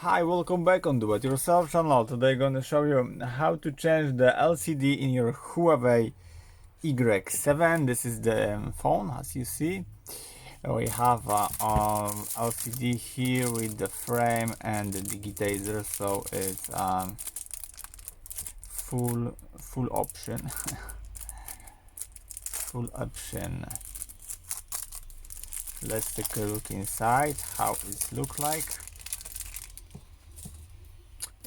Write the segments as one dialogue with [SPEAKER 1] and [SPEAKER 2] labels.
[SPEAKER 1] Hi, welcome back on Do It Yourself channel. Today I'm gonna show you how to change the LCD in your Huawei Y7. This is the phone, as you see. We have a LCD here with the frame and the digitizer, so it's full option. Full option. Let's take a look inside how it looks like.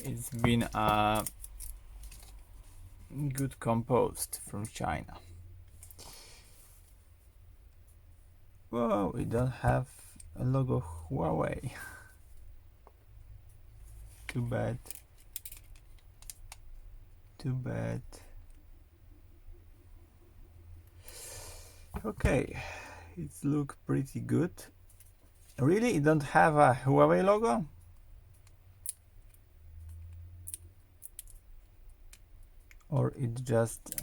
[SPEAKER 1] It's been good composed from China. Whoa, we don't have a logo Huawei. Too bad. Too bad. Okay, it looks pretty good. Really, it don't have a Huawei logo? Or it just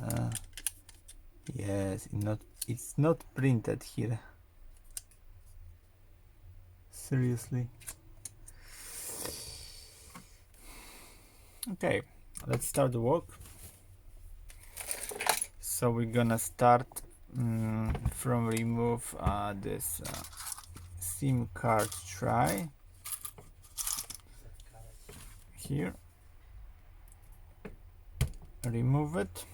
[SPEAKER 1] yes, it's not printed here. Seriously. Okay, let's start the work. So we're gonna start from remove this SIM card tray here. Remove it,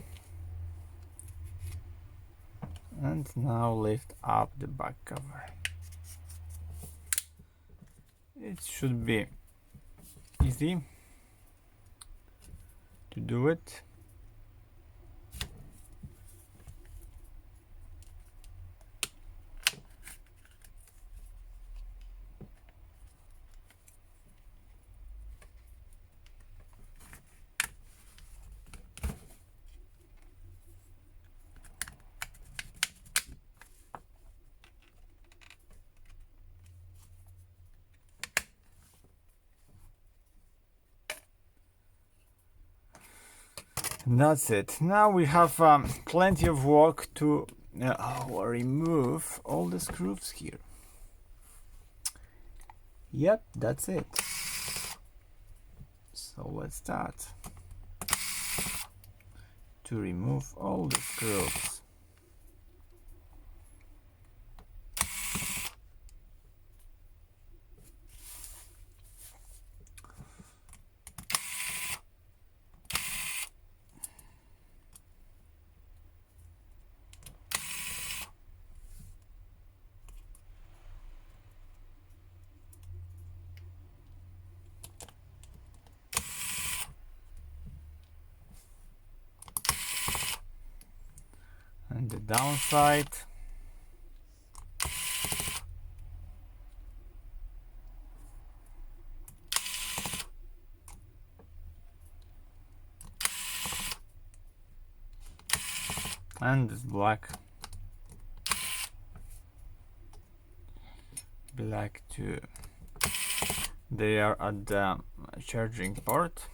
[SPEAKER 1] and now lift up the back cover. It should be easy to do it. That's it. Now we have plenty of work to remove all the screws here. Yep, that's it. So let's start to remove all the screws. And the downside. And this black too. They are at the charging port.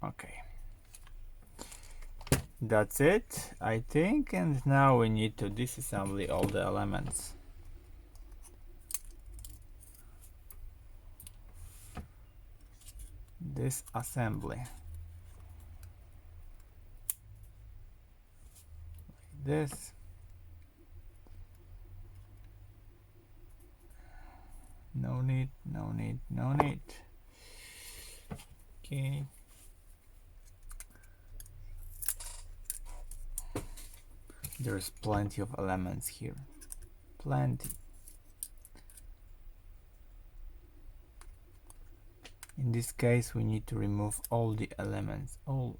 [SPEAKER 1] Okay, that's it, I think, and now we need to disassemble all the elements. Disassembly. Like this. No need, no need, no need. Okay. There's plenty of elements here. Plenty. In this case, we need to remove all the elements. All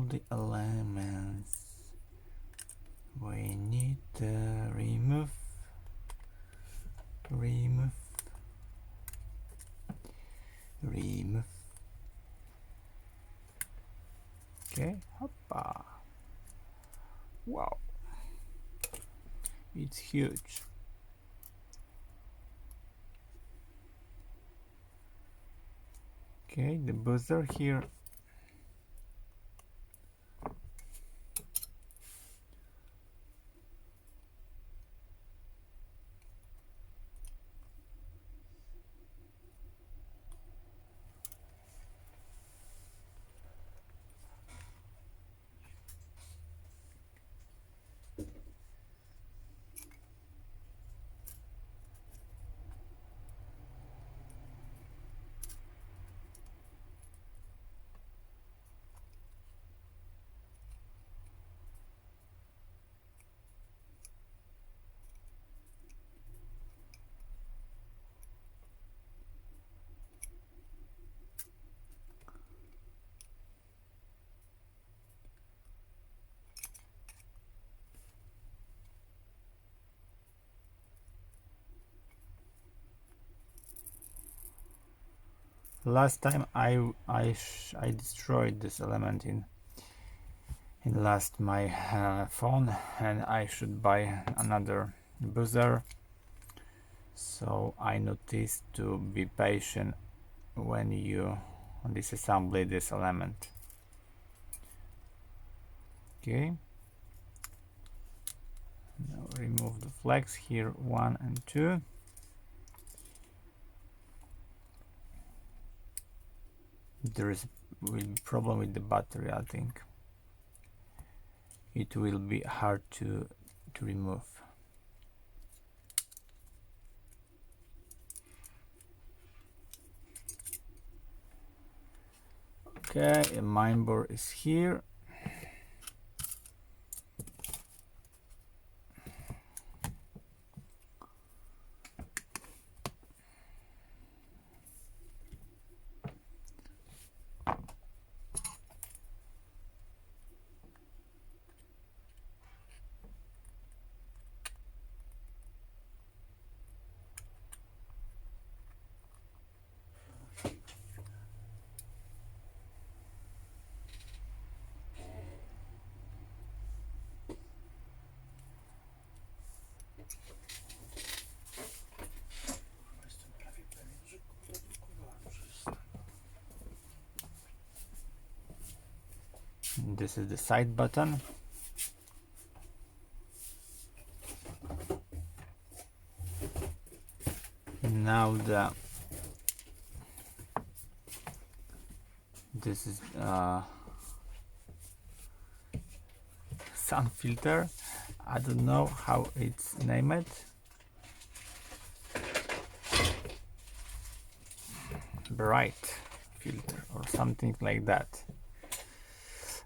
[SPEAKER 1] the elements. We need to remove. Okay, hoppa. Wow, it's huge. Okay, the buzzer here. Last time I destroyed this element in last my phone, and I should buy another buzzer. So I noticed to be patient when you disassemble this element. Okay. Now remove the flags here, 1 and 2. There will be problem with the battery, I think. It will be hard to remove. Okay, a main board is here. This is the side button. Now this is sun filter. I don't know how it's named. Bright filter or something like that.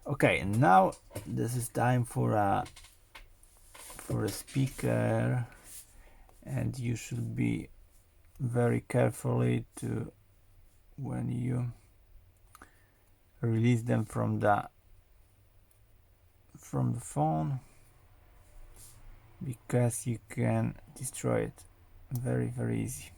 [SPEAKER 1] Okay, now this is time for a speaker, and you should be very carefully to when you release them from the phone, because you can destroy it very easy.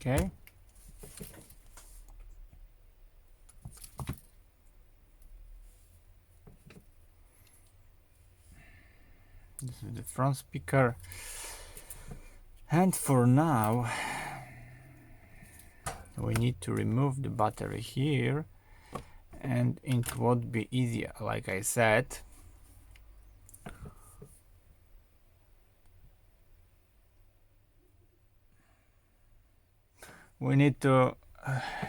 [SPEAKER 1] Okay. This is the front speaker, and for now we need to remove the battery here, and it won't be easier, like I said. We need to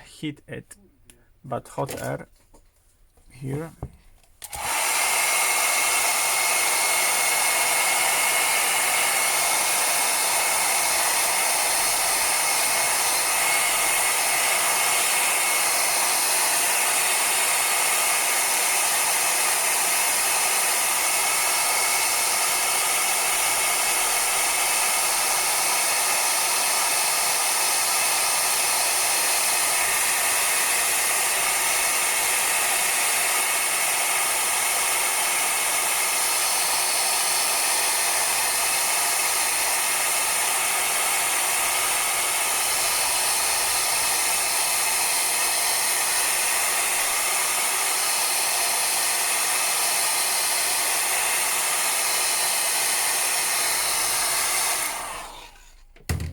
[SPEAKER 1] heat it, but hot air here.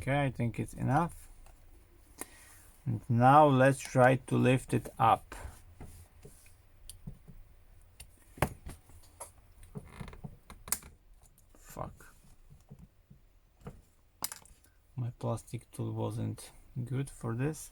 [SPEAKER 1] Okay, I think it's enough. And now let's try to lift it up. Fuck. My plastic tool wasn't good for this.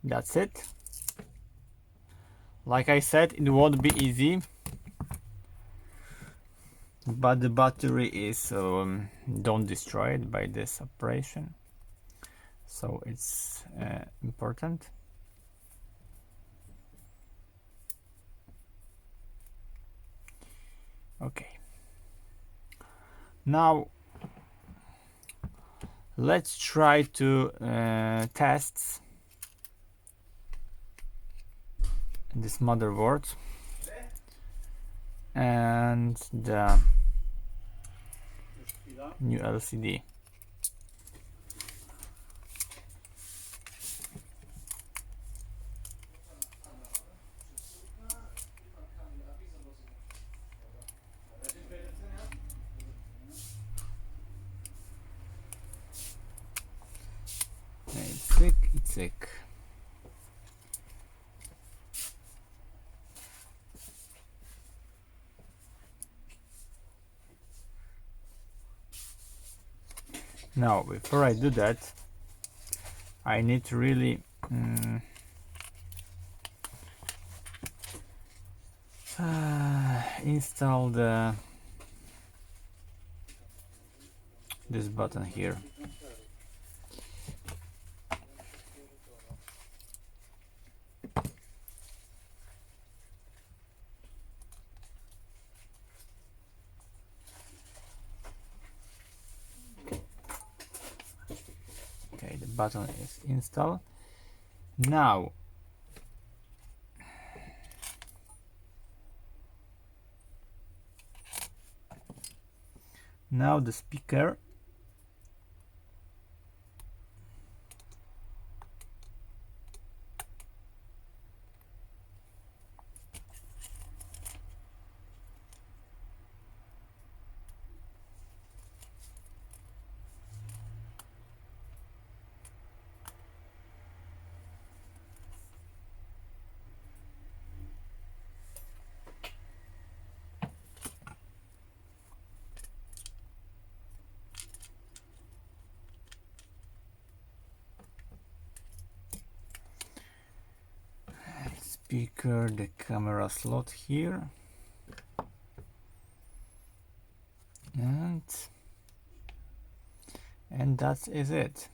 [SPEAKER 1] That's it. Like I said, it won't be easy, but the battery is don't destroy it by this operation, so it's important. Okay, now let's try to test this motherboard and the new LCD. It's sick. Now, before I do that, I need to really install this button here. Okay, the button is installed. Now the speaker the camera slot here, and that is it.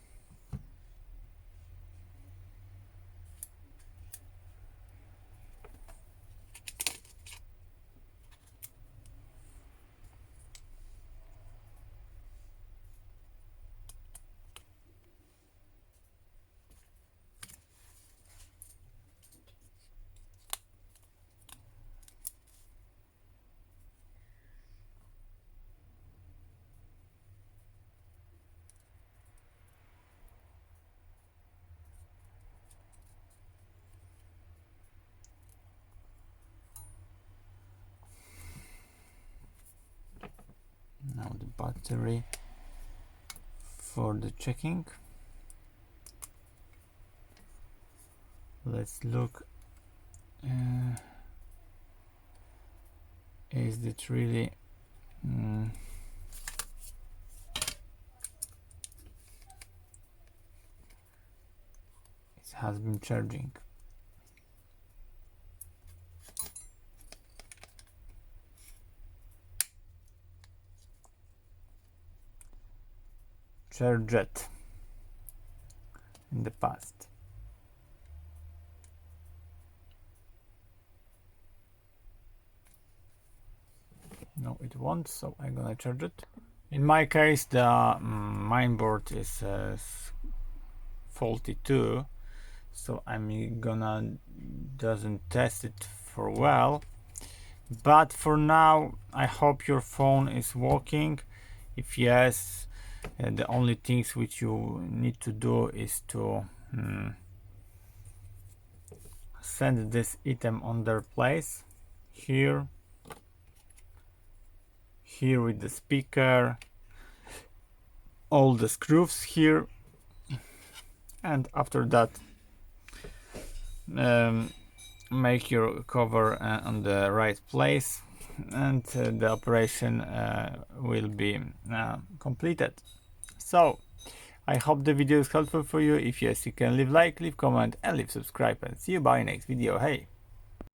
[SPEAKER 1] Now the battery for the checking. Let's look. Is it really it has been charging. Charged in the past. No, it won't, so I'm gonna charge it. In my case, the mainboard is faulty too, so I'm gonna doesn't test it for well. But for now, I hope your phone is working. If yes, the only things which you need to do is to send this item on their place here with the speaker, all the screws here, and after that make your cover on the right place, and the operation will be completed. So I hope the video is helpful for you. If yes, you can leave like, leave comment and leave subscribe, and see you by next video. Hey!